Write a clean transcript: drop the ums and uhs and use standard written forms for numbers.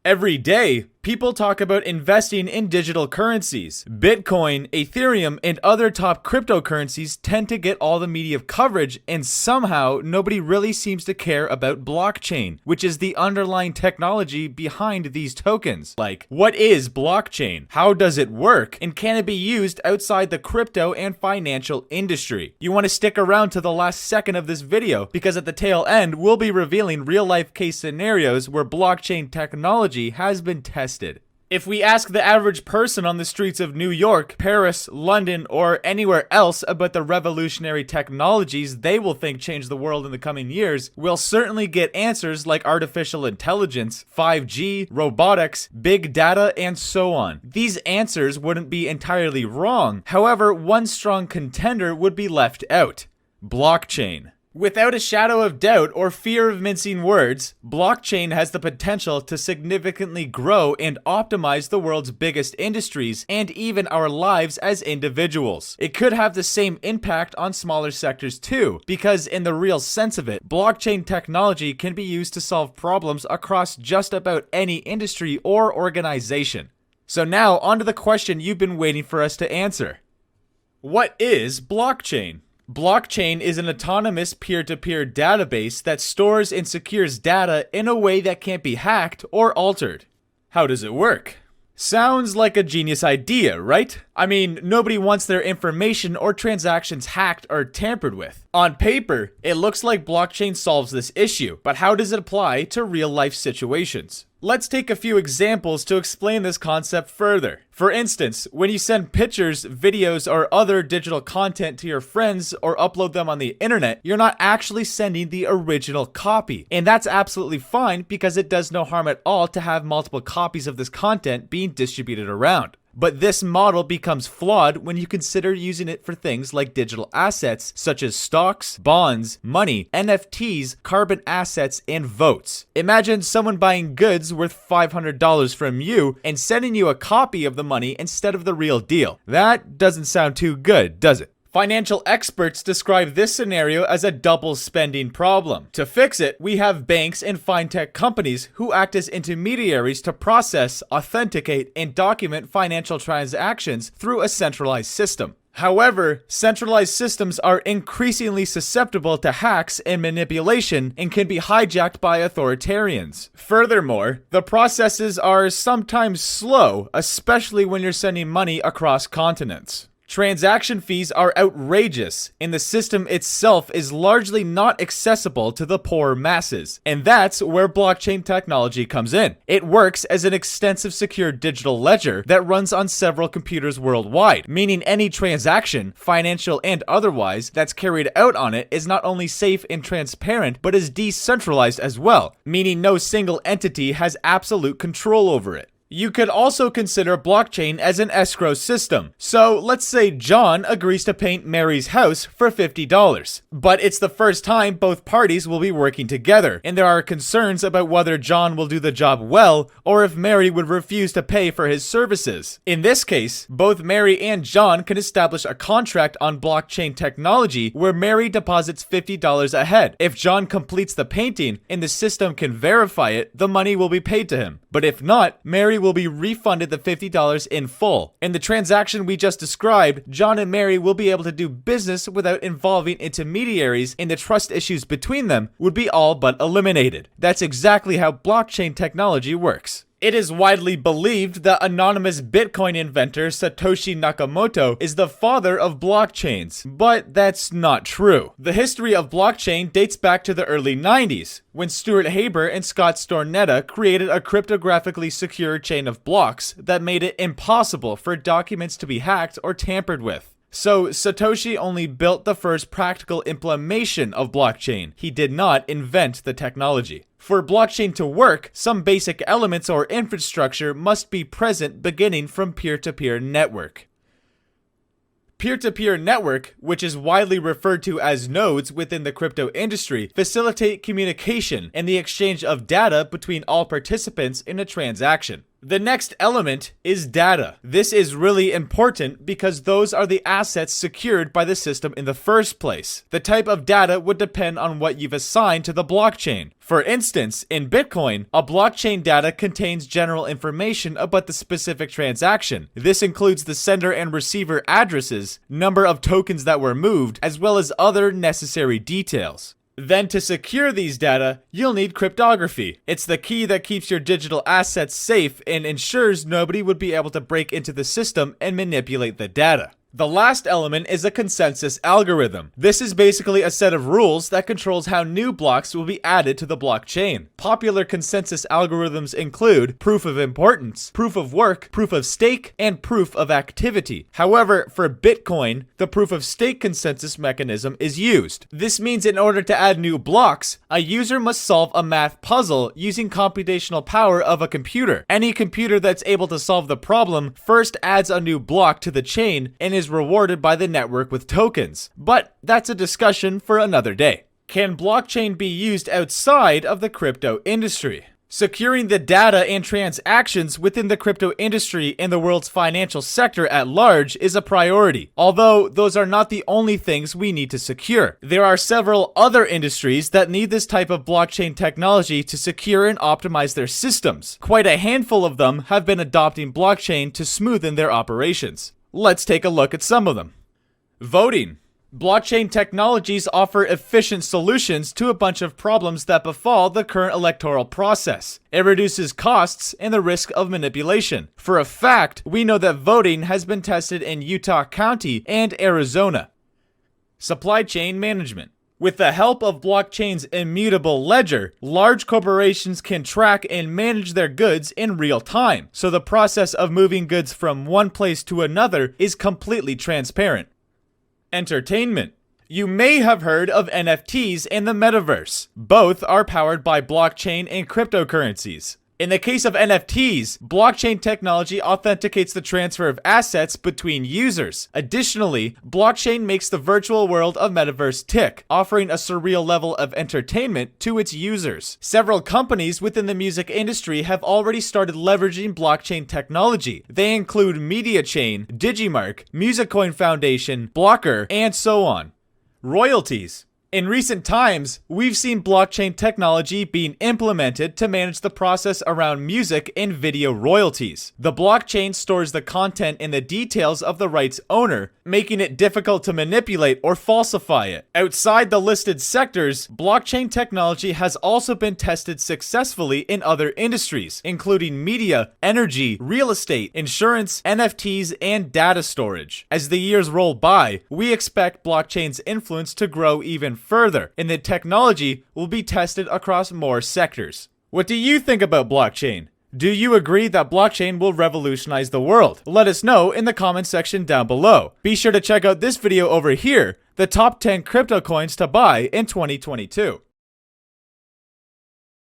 Every day, people talk about investing in digital currencies. Bitcoin, Ethereum, and other top cryptocurrencies tend to get all the media coverage, and somehow nobody really seems to care about blockchain, which is the underlying technology behind these tokens. Like, what is blockchain? How does it work? And can it be used outside the crypto and financial industry? You want to stick around to the last second of this video, because at the tail end, we'll be revealing real-life case scenarios where blockchain technology has been tested. If we ask the average person on the streets of New York, Paris, London, or anywhere else about the revolutionary technologies they will think change the world in the coming years, we'll certainly get answers like artificial intelligence, 5G, robotics, big data, and so on. These answers wouldn't be entirely wrong. However, one strong contender would be left out: blockchain. Without a shadow of doubt or fear of mincing words, blockchain has the potential to significantly grow and optimize the world's biggest industries and even our lives as individuals. It could have the same impact on smaller sectors too, because in the real sense of it, blockchain technology can be used to solve problems across just about any industry or organization. So now onto the question you've been waiting for us to answer. What is blockchain? Blockchain is an autonomous peer-to-peer database that stores and secures data in a way that can't be hacked or altered. How does it work? Sounds like a genius idea, right? I mean, nobody wants their information or transactions hacked or tampered with. On paper, it looks like blockchain solves this issue, but how does it apply to real-life situations? Let's take a few examples to explain this concept further. For instance, when you send pictures, videos, or other digital content to your friends or upload them on the internet, you're not actually sending the original copy. And that's absolutely fine because it does no harm at all to have multiple copies of this content being distributed around. But this model becomes flawed when you consider using it for things like digital assets such as stocks, bonds, money, NFTs, carbon assets, and votes. Imagine someone buying goods worth $500 from you and sending you a copy of the money instead of the real deal. That doesn't sound too good, does it? Financial experts describe this scenario as a double spending problem. To fix it, we have banks and fintech companies who act as intermediaries to process, authenticate, and document financial transactions through a centralized system. However, centralized systems are increasingly susceptible to hacks and manipulation and can be hijacked by authoritarians. Furthermore, the processes are sometimes slow, especially when you're sending money across continents. Transaction fees are outrageous, and the system itself is largely not accessible to the poor masses. And that's where blockchain technology comes in. It works as an extensive secure digital ledger that runs on several computers worldwide, meaning any transaction, financial and otherwise, that's carried out on it is not only safe and transparent, but is decentralized as well, meaning no single entity has absolute control over it. You could also consider blockchain as an escrow system. So let's say John agrees to paint Mary's house for $50. But it's the first time both parties will be working together, and there are concerns about whether John will do the job well or if Mary would refuse to pay for his services. In this case, both Mary and John can establish a contract on blockchain technology where Mary deposits $50 ahead. If John completes the painting and the system can verify it, the money will be paid to him. But if not, Mary will be refunded the $50 in full. In the transaction we just described, John and Mary will be able to do business without involving intermediaries, and the trust issues between them would be all but eliminated. That's exactly how blockchain technology works. It is widely believed that anonymous Bitcoin inventor Satoshi Nakamoto is the father of blockchains, but that's not true. The history of blockchain dates back to the early 90s, when Stuart Haber and Scott Stornetta created a cryptographically secure chain of blocks that made it impossible for documents to be hacked or tampered with. So Satoshi only built the first practical implementation of blockchain. He did not invent the technology. For blockchain to work, some basic elements or infrastructure must be present beginning from peer-to-peer network. Peer-to-peer network, which is widely referred to as nodes within the crypto industry, facilitate communication and the exchange of data between all participants in a transaction. The next element is data. This is really important because those are the assets secured by the system in the first place. The type of data would depend on what you've assigned to the blockchain. For instance, in Bitcoin, a blockchain data contains general information about the specific transaction. This includes the sender and receiver addresses, number of tokens that were moved, as well as other necessary details. Then to secure these data, you'll need cryptography. It's the key that keeps your digital assets safe and ensures nobody would be able to break into the system and manipulate the data. The last element is a consensus algorithm. This is basically a set of rules that controls how new blocks will be added to the blockchain. Popular consensus algorithms include proof of importance, proof of work, proof of stake, and proof of activity. However, for Bitcoin, the proof of stake consensus mechanism is used. This means in order to add new blocks, a user must solve a math puzzle using computational power of a computer. Any computer that's able to solve the problem first adds a new block to the chain and is rewarded by the network with tokens. But that's a discussion for another day. Can blockchain be used outside of the crypto industry? Securing the data and transactions within the crypto industry and the world's financial sector at large is a priority, although those are not the only things we need to secure. There are several other industries that need this type of blockchain technology to secure and optimize their systems. Quite a handful of them have been adopting blockchain to smoothen their operations. Let's take a look at some of them. Voting. Blockchain technologies offer efficient solutions to a bunch of problems that befall the current electoral process. It reduces costs and the risk of manipulation. For a fact, we know that voting has been tested in Utah County and Arizona. Supply chain management. With the help of blockchain's immutable ledger, large corporations can track and manage their goods in real time, so the process of moving goods from one place to another is completely transparent. Entertainment. You may have heard of NFTs and the metaverse. Both are powered by blockchain and cryptocurrencies. In the case of NFTs, blockchain technology authenticates the transfer of assets between users. Additionally, blockchain makes the virtual world of metaverse tick, offering a surreal level of entertainment to its users. Several companies within the music industry have already started leveraging blockchain technology. They include MediaChain, Digimark, Musiccoin Foundation, Blocker, and so on. Royalties. In recent times, we've seen blockchain technology being implemented to manage the process around music and video royalties. The blockchain stores the content and the details of the right's owner, making it difficult to manipulate or falsify it. Outside the listed sectors, blockchain technology has also been tested successfully in other industries, including media, energy, real estate, insurance, NFTs, and data storage. As the years roll by, we expect blockchain's influence to grow even further, and the technology will be tested across more sectors. What do you think about blockchain? Do you agree that blockchain will revolutionize the world? Let us know in the comment section down below. Be sure to check out this video over here, the top 10 crypto coins to buy in 2022.